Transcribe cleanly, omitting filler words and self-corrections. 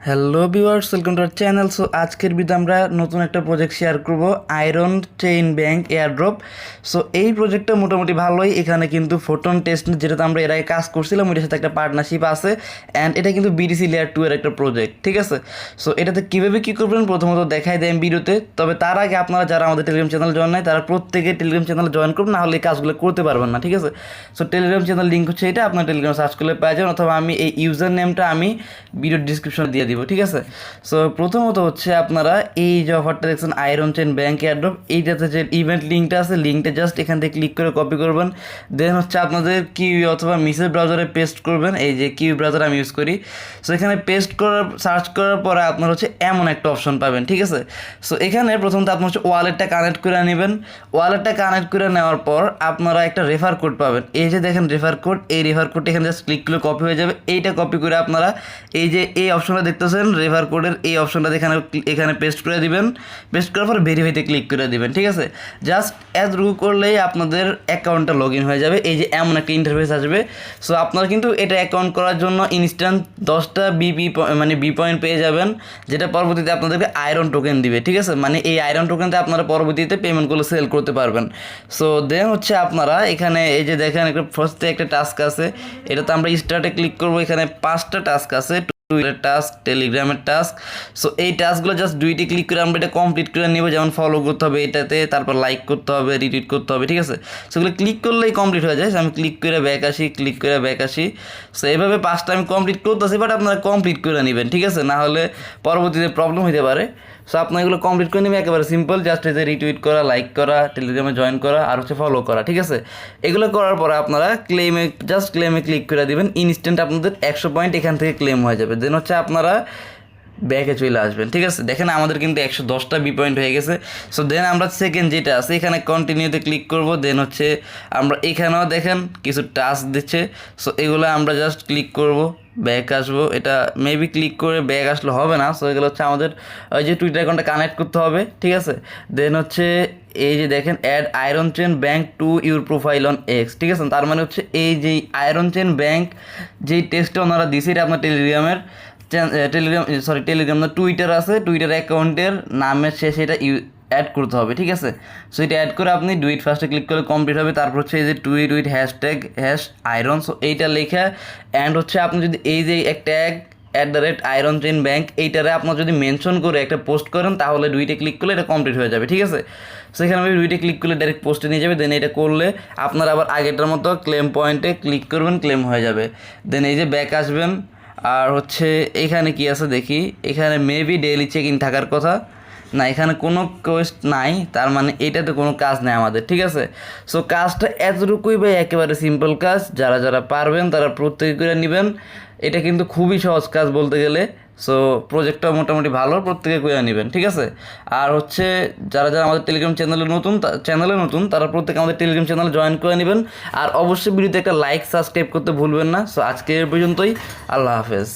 Hello viewers, welcome to our channel. So আজকের video আমরা নতুন একটা প্রজেক্ট শেয়ার করব, iron chain bank airdrop. So এই প্রজেক্টটা মোটামুটি ভালোই। এখানে কিন্তু ফোটন টেস্ট যেটাতে আমরা এর আগে কাজ করছিলাম ওইটার সাথে একটা পার্টনারশিপ আছে, অ্যান্ড এটা কিন্তু বিডিসি লেয়ার 2 এর একটা প্রজেক্ট, ঠিক আছে। সো এটাতে কীভাবে কী করবেন প্রথমত দেখাই দেয় ভিডিওতে। তবে তার আগে আপনারা যারা আমাদের টেলিগ্রাম চ্যানেল জয়েন নাই তারা প্রত্যেকে টেলিগ্রাম চ্যানেল জয়েন করুন, না হলে এই কাজগুলো করতে পারবেন না, ঠিক আছে। সো টেলিগ্রাম চ্যানেল লিঙ্ক হচ্ছে এটা, আপনার টেলিগ্রাম সার্চ করলে পেয়ে যাবেন, অথবা আমি এই ইউজার নেমটা আমি ভিডিও ডিসক্রিপশনে দিয়ে দিব, ঠিক আছে। সো প্রথমত হচ্ছে আপনারা এই যে অফারটা দেখছেন আয়রন চেইন ব্যাংক এয়ারড্রপ, এইটাতে যে ইভেন্ট লিঙ্কটা আছে, লিঙ্কটা জাস্ট এখান থেকে ক্লিক করে কপি করবেন। দেন হচ্ছে আপনাদের কিউই অথবা মিসেস ব্রাউজারে পেস্ট করবেন। এই যে কিউই ব্রাউজার আমি ইউজ করি। সো এখানে পেস্ট করার সার্চ করার পরে আপনার হচ্ছে এমন একটা অপশন পাবেন, ঠিক আছে। সো এখানে প্রথমত আপনার হচ্ছে ওয়ালেটটা কানেক্ট করে নেবেন। ওয়ালেটটা কানেক্ট করে নেওয়ার পর আপনারা একটা রেফার কোড পাবেন। এই যে দেখেন রেফার কোড, এই রেফার কোডটা এখানে জাস্ট ক্লিক করলে কপি হয়ে যাবে। এইটা কপি করে আপনারা এই যে এই অপশনটা দেখতেছেন রেফার কোডের, এই অপশনটা এখানে পেস্ট করে দিবেন। পেস্ট করার পর ভেরিফাইতে ক্লিক করে দিবেন, ঠিক আছে। জাস্ট এতটুকু করলেই আপনাদের অ্যাকাউন্টটা লগ ইন হয়ে যাবে। এই যে এমন একটা ইন্টারফেস আসবে। সো আপনারা কিন্তু এটা অ্যাকাউন্ট করার জন্য ইনস্ট্যান্ট 10টা বি পয়েন্ট পেয়ে যাবেন, যেটা পরবর্তীতে আপনাদেরকে আয়রন টোকেন দিবে, ঠিক আছে। মানে এই আয়রন টোকেনটা আপনারা পরবর্তীতে পেমেন্টগুলো সেল করতে পারবেন। সো দেন হচ্ছে আপনারা এখানে এই যে দেখেন একটা ফার্স্টে একটা টাস্ক আছে, এটাতে আমরা স্টার্টে ক্লিক করবো। এখানে 5টা টাস্ক আছে, টুইটারের টাস্ক, টেলিগ্রামের টাস্ক। সো এই টাস্কগুলো জাস্ট দুইটি ক্লিক করে আমরা এটা কমপ্লিট করে নিব। যেমন ফলো করতে হবে এটাতে, তারপর লাইক করতে হবে, রিটুইট করতে হবে, ঠিক আছে। সেগুলো ক্লিক করলেই কমপ্লিট হয়ে যায়। আমি ক্লিক করে ব্যাক আসি, ক্লিক করে ব্যাক আসি। সো এইভাবে 5টা আমি কমপ্লিট করতেছি, বাট আপনারা কমপ্লিট করে নেবেন, ঠিক আছে, না হলে পরবর্তীতে প্রবলেম হতে পারে। সো আপনার এগুলো কমপ্লিট করে নেবেন, একেবারে সিম্পল। জাস্ট এতে রিটুইট করা, লাইক করা, টেলিগ্রামে জয়েন করা, আর হচ্ছে ফলো করা, ঠিক আছে। এগুলো করার পরে আপনারা ক্লেমে ক্লিক করে দিবেন। ইনস্ট্যান্ট আপনাদের 100 পয়েন্ট এখান থেকে ক্লেম হয়ে যাবে। দেন হচ্ছে আপনারা ব্যাকে চলে আসবেন, ঠিক আছে। দেখেন আমাদের কিন্তু 110টা বি পয়েন্ট হয়ে গেছে। সো দেন আমরা সেকেন্ড যেটা আছে এখানে কন্টিনিউতে ক্লিক করব। দেন হচ্ছে আমরা এখানেও দেখেন কিছু টাস্ক দিচ্ছে। সো এগুলো আমরা জাস্ট ক্লিক করব, ব্যাক আসবো। এটা মেবি ক্লিক করে ব্যাক আসলে হবে না। সো এগুলো হচ্ছে আমাদের ওই যে টুইটার অ্যাকাউন্টটা কানেক্ট করতে হবে, ঠিক আছে। দেন হচ্ছে এই যে দেখেন add iron chain bank to your profile on X, ঠিক আছে। তার মানে হচ্ছে এই যে আয়রন চেইন ব্যাংক যেই টেস্টটা ওনারা দিছে এটা আপনার টেলিগ্রাম না, টুইটার আছে, টুইটার অ্যাকাউন্টের নামের শেষে এটা অ্যাড করতে হবে, ঠিক আছে। সো এটা অ্যাড করে আপনি ডুইট ফার্স্টে ক্লিক করলে কমপ্লিট হবে। তারপর হচ্ছে এই যে tweet with hashtag iron, so এইটা লেখা। অ্যান্ড হচ্ছে আপনি যদি এই যে একটা @আয়রন চেইন ব্যাংক এইটারে আপনার যদি মেনশন করে একটা পোস্ট করেন, তাহলে ডুইটে ক্লিক করলে এটা কমপ্লিট হয়ে যাবে, ঠিক আছে। সো এখানে আমি ডুইটে ক্লিক করলে ডাইরেক্ট পোস্টে নিয়ে যাবে। দেন এটা করলে আপনার আবার আগেরটার মতো ক্লেম পয়েন্টে ক্লিক করবেন, ক্লেম হয়ে যাবে। দেন এই যে ব্যাক আসবেন। আর হচ্ছে এখানে কি আছে দেখি, এখানে মেবি ডেইলি চেক ইন থাকার কথা। না, এখানে কোনো কোয়েস্ট নাই, তার মানে এটাতে কোনো কাজ নেই আমাদের, ঠিক আছে। সো কাজটা এতটুকুই ভাই, একেবারে সিম্পল কাজ। যারা যারা পারবেন তারা প্রত্যেকে করে নেবেন। এটা কিন্তু খুবই সহজ কাজ বলতে গেলে। সো প্রজেক্টটা মোটামুটি ভালো, প্রত্যেকে করে নেবেন, ঠিক আছে। আর হচ্ছে যারা যারা আমাদের টেলিগ্রাম চ্যানেলে নতুন তারা প্রত্যেকে আমাদের টেলিগ্রাম চ্যানেলে জয়েন করে নেবেন। আর অবশ্যই ভিডিওতে একটা লাইক, সাবস্ক্রাইব করতে ভুলবেন না। সো আজকে এর পর্যন্তই, আল্লাহ হাফেজ।